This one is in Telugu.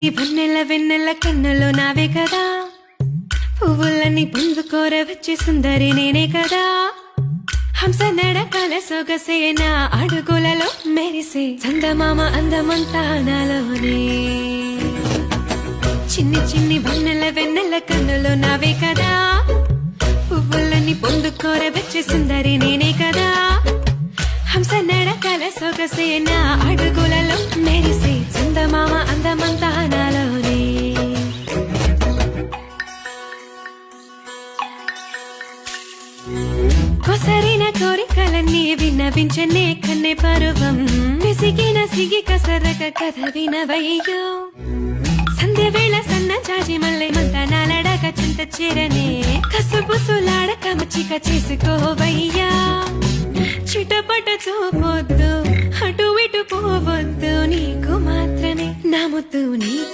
ఈ వెన్నెల వెన్నెల కన్నులో నావే కదా, పువ్వులన్నీ పొందుకోర వచ్చే సుందరి నేనే కదా. హంస నడకల సొగసే నా అడుగులలో మెరిసే చందమామ అందమంతా నాలోనే. చిన్ని చిన్ని వెన్నెల వెన్నెల కన్నులో నావే కదా, పువ్వులన్నీ పొందుకోర వచ్చే సుందరి నేనే కదా. హంస నడకల సొగసే నా అడుగులలో మెరిసే చందమామ అందమంతా నాలోనే. కొసరిన కోరికలన్నీ విన్నవించనే కన్నె పరువం, విసిగిన సిగి కసరక కథ వినవయ్యో. సంధ్య వేళ సన్న జాజి మల్లె మంత నాలడక చింత చేరనే, కసుబుసులాడక మచ్చిక చేసుకోవయ్యా. చిటపట చూపొద్దు, అటు ఇటు పోవద్దు, నీకు మాత్రమే నా ముద్దు నీ